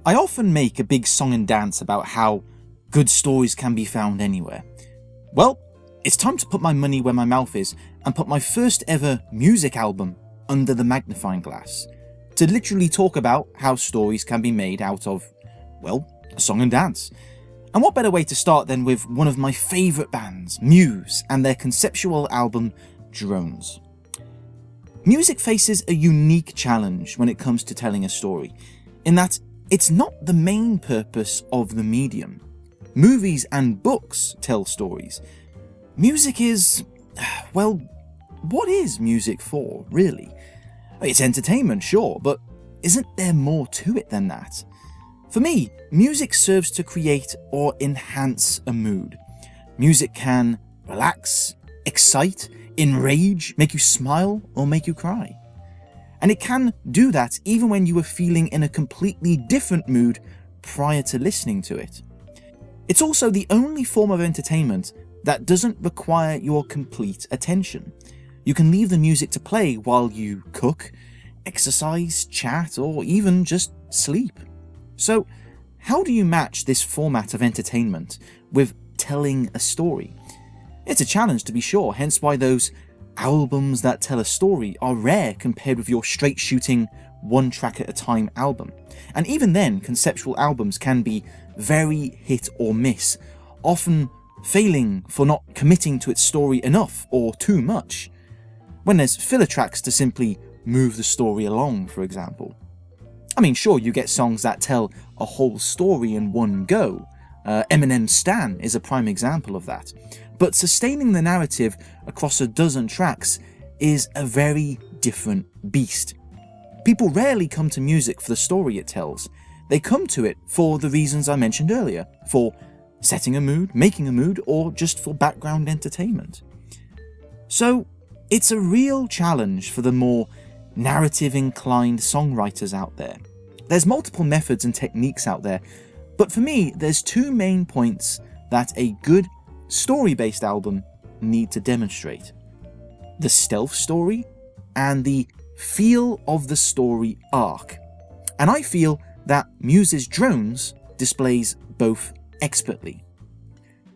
I often make a big song and dance about how good stories can be found anywhere. Well, it's time to put my money where my mouth is and put my first ever music album under the magnifying glass, to literally talk about how stories can be made out of, well, a song and dance. And what better way to start than with one of my favourite bands, Muse, and their conceptual album, Drones. Music faces a unique challenge when it comes to telling a story, in that it's not the main purpose of the medium. Movies and books tell stories. Music is, well, what is music for, really? It's entertainment, sure, but isn't there more to it than that? For me, music serves to create or enhance a mood. Music can relax, excite, enrage, make you smile, or make you cry. And it can do that even when you are feeling in a completely different mood prior to listening to it. It's also the only form of entertainment that doesn't require your complete attention. You can leave the music to play while you cook, exercise, chat, or even just sleep. So, how do you match this format of entertainment with telling a story? It's a challenge, to be sure, hence why those albums that tell a story are rare compared with your straight-shooting, one-track-at-a-time album. And even then, conceptual albums can be very hit or miss, often failing for not committing to its story enough or too much, when there's filler tracks to simply move the story along, for example. I mean, sure, you get songs that tell a whole story in one go. Eminem's Stan is a prime example of that. But sustaining the narrative across a dozen tracks is a very different beast. People rarely come to music for the story it tells. They come to it for the reasons I mentioned earlier, for setting a mood, making a mood, or just for background entertainment. So, it's a real challenge for the more narrative-inclined songwriters out there. There's multiple methods and techniques out there, but for me, there's two main points that a good story-based album need to demonstrate: the stealth story and the feel of the story arc. And I feel that Muse's Drones displays both expertly.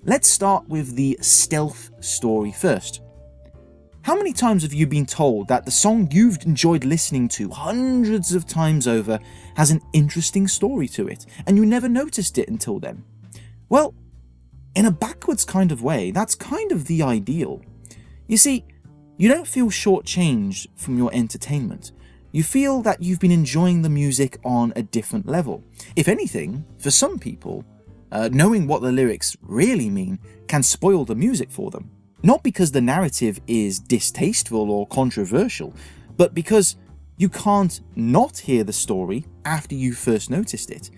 Let's start with the stealth story first. How many times have you been told that the song you've enjoyed listening to hundreds of times over has an interesting story to it, and you never noticed it until then? Well, in a backwards kind of way, that's kind of the ideal. You see, you don't feel shortchanged from your entertainment. You feel that you've been enjoying the music on a different level. If anything, for some people, knowing what the lyrics really mean can spoil the music for them. Not because the narrative is distasteful or controversial, but because you can't not hear the story after you first noticed it.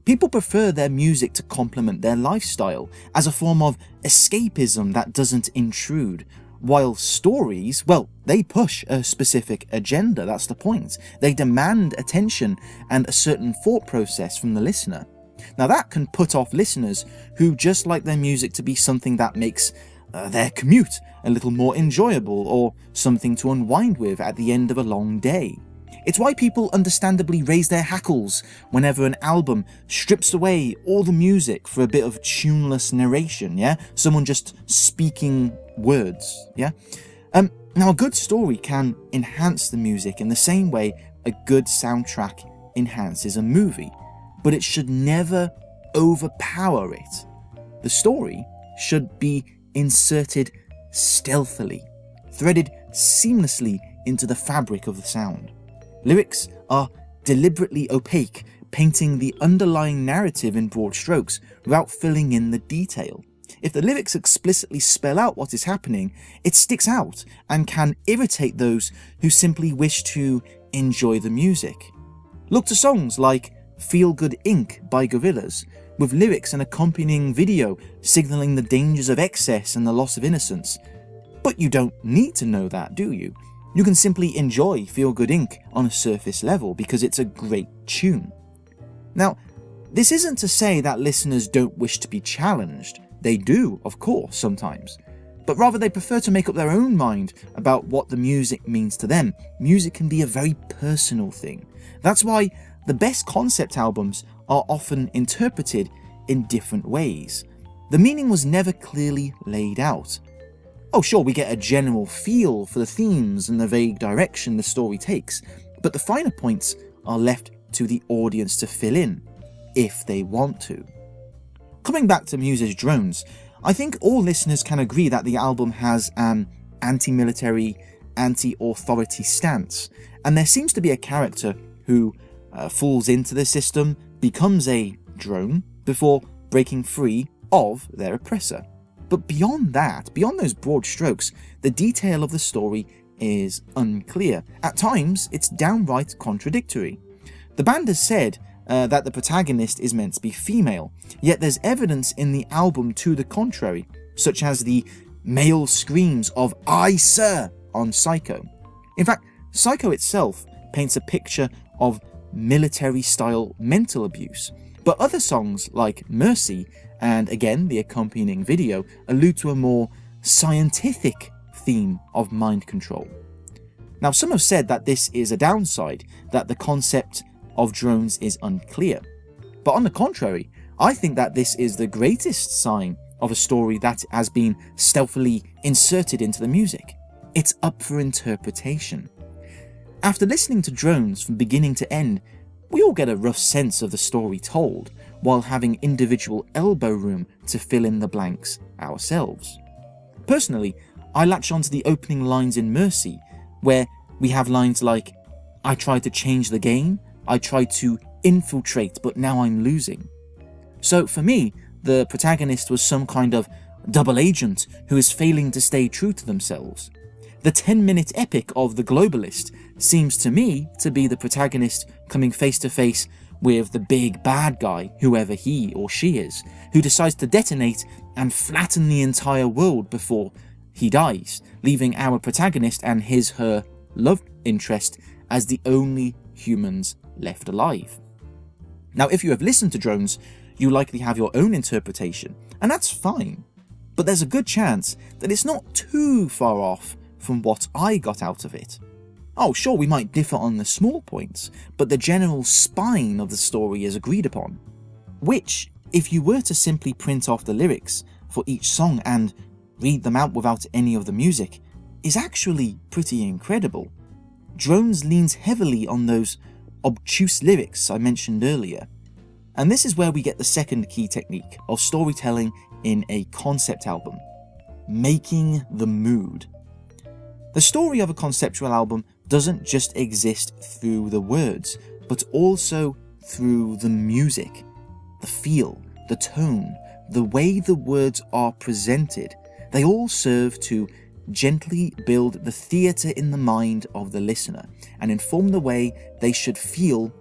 People prefer their music to complement their lifestyle as a form of escapism that doesn't intrude, while stories, well, they push a specific agenda, that's the point. They demand attention and a certain thought process from the listener. Now that can put off listeners who just like their music to be something that makes their commute a little more enjoyable, or something to unwind with at the end of a long day. It's why people understandably raise their hackles whenever an album strips away all the music for a bit of tuneless narration, yeah? Someone just speaking words, yeah? Now a good story can enhance the music in the same way a good soundtrack enhances a movie, but it should never overpower it. The story should be inserted stealthily, threaded seamlessly into the fabric of the sound. Lyrics are deliberately opaque, painting the underlying narrative in broad strokes without filling in the detail. If the lyrics explicitly spell out what is happening, it sticks out and can irritate those who simply wish to enjoy the music. Look to songs like Feel Good Inc. by Gorillaz, with lyrics and accompanying video signalling the dangers of excess and the loss of innocence. But you don't need to know that, do you? You can simply enjoy Feel Good Inc. on a surface level because it's a great tune. Now, this isn't to say that listeners don't wish to be challenged. They do, of course, sometimes. But rather they prefer to make up their own mind about what the music means to them. Music can be a very personal thing. That's why the best concept albums are often interpreted in different ways. The meaning was never clearly laid out. Oh sure, we get a general feel for the themes and the vague direction the story takes, but the finer points are left to the audience to fill in, if they want to. Coming back to Muse's Drones, I think all listeners can agree that the album has an anti-military, anti-authority stance, and there seems to be a character who falls into the system, becomes a drone, before breaking free of their oppressor. But beyond that, beyond those broad strokes, the detail of the story is unclear. At times, it's downright contradictory. The band has said that the protagonist is meant to be female, yet there's evidence in the album to the contrary, such as the male screams of "Aye, sir" on Psycho. In fact, Psycho itself paints a picture of military-style mental abuse, but other songs like Mercy, and again the accompanying video, allude to a more scientific theme of mind control. Now, some have said that this is a downside, that the concept of drones is unclear. But on the contrary, I think that this is the greatest sign of a story that has been stealthily inserted into the music. It's up for interpretation. After listening to Drones from beginning to end, we all get a rough sense of the story told, while having individual elbow room to fill in the blanks ourselves. Personally, I latch onto the opening lines in Mercy, where we have lines like, "I tried to change the game, I tried to infiltrate, but now I'm losing." So for me, the protagonist was some kind of double agent who is failing to stay true to themselves. The 10-minute epic of The Globalist seems to me to be the protagonist coming face to face with the big bad guy, whoever he or she is, who decides to detonate and flatten the entire world before he dies, leaving our protagonist and his/her love interest as the only humans left alive. Now, if you have listened to Drones, you likely have your own interpretation, and that's fine, but there's a good chance that it's not too far off from what I got out of it. Oh sure, we might differ on the small points, but the general spine of the story is agreed upon, which, if you were to simply print off the lyrics for each song and read them out without any of the music, is actually pretty incredible. Drones leans heavily on those obtuse lyrics I mentioned earlier, and this is where we get the second key technique of storytelling in a concept album: making the mood. The story of a conceptual album doesn't just exist through the words, but also through the music, the feel, the tone, the way the words are presented. They all serve to gently build the theatre in the mind of the listener and inform the way they should feel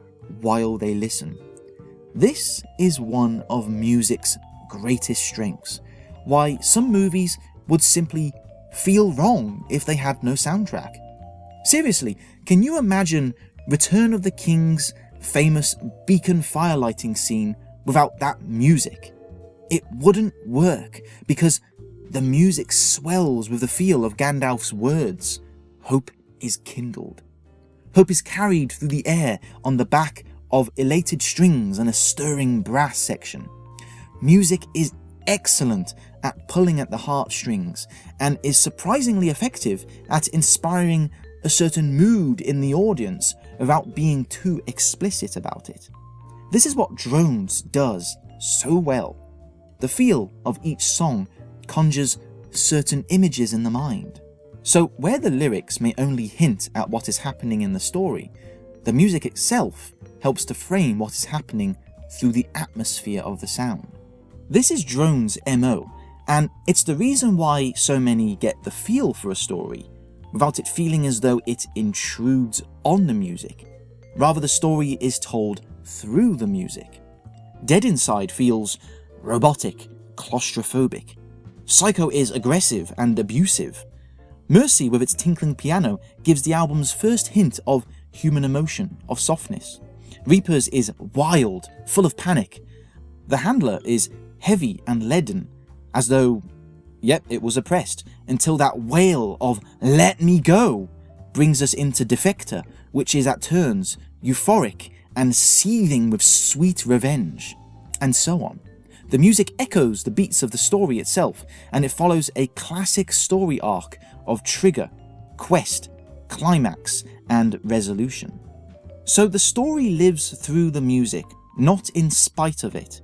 while they listen. This is one of music's greatest strengths, why some movies would simply feel wrong if they had no soundtrack. Seriously, can you imagine Return of the King's famous beacon firelighting scene without that music? It wouldn't work, because the music swells with the feel of Gandalf's words. Hope is kindled. Hope is carried through the air on the back of elated strings and a stirring brass section. Music is excellent at pulling at the heartstrings and is surprisingly effective at inspiring a certain mood in the audience without being too explicit about it. This is what Drones does so well. The feel of each song conjures certain images in the mind. So where the lyrics may only hint at what is happening in the story, the music itself helps to frame what is happening through the atmosphere of the sound. This is Drones' MO, and it's the reason why so many get the feel for a story without it feeling as though it intrudes on the music. Rather, the story is told through the music. Dead Inside feels robotic, claustrophobic. Psycho is aggressive and abusive. Mercy, with its tinkling piano, gives the album's first hint of human emotion, of softness. Reapers is wild, full of panic. The Handler is heavy and leaden, as though, yep, it was oppressed, until that wail of "let me go" brings us into Defector, which is at turns euphoric and seething with sweet revenge, and so on. The music echoes the beats of the story itself, and it follows a classic story arc of trigger, quest, climax, and resolution. So the story lives through the music, not in spite of it.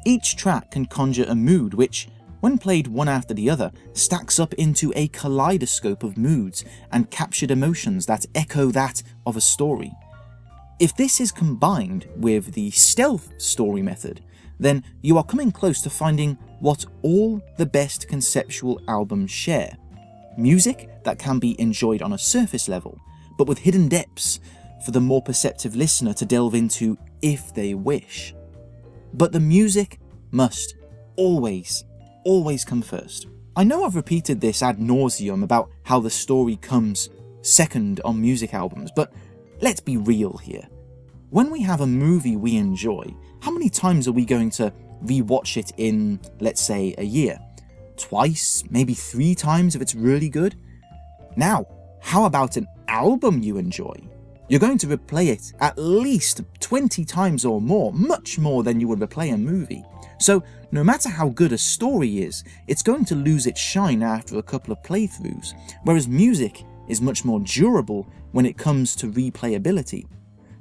Each track can conjure a mood which, when played one after the other, stacks up into a kaleidoscope of moods and captured emotions that echo that of a story. If this is combined with the stealth story method, then you are coming close to finding what all the best conceptual albums share. Music that can be enjoyed on a surface level, but with hidden depths for the more perceptive listener to delve into if they wish. But the music must always come first. I know I've repeated this ad nauseum about how the story comes second on music albums, but let's be real here. When we have a movie we enjoy, how many times are we going to rewatch it in, let's say, a year? Twice, maybe 3 times if it's really good? Now, how about an album you enjoy? You're going to replay it at least 20 times or more, much more than you would replay a movie. So no matter how good a story is, it's going to lose its shine after a couple of playthroughs, whereas music is much more durable when it comes to replayability.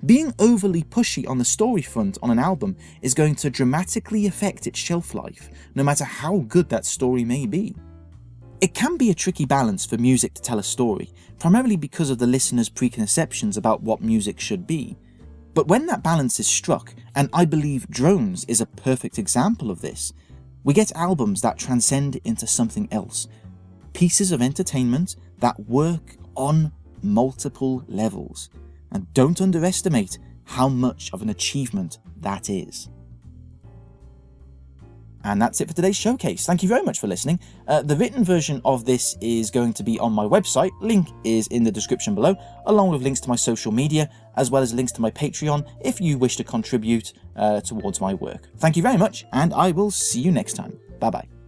Being overly pushy on the story front on an album is going to dramatically affect its shelf life, no matter how good that story may be. It can be a tricky balance for music to tell a story, primarily because of the listener's preconceptions about what music should be. But when that balance is struck, and I believe Drones is a perfect example of this, we get albums that transcend into something else. Pieces of entertainment that work on multiple levels. And don't underestimate how much of an achievement that is. And that's it for today's showcase. Thank you very much for listening. The written version of this is going to be on my website. Link is in the description below, along with links to my social media, as well as links to my Patreon if you wish to contribute towards my work. Thank you very much, and I will see you next time. Bye bye.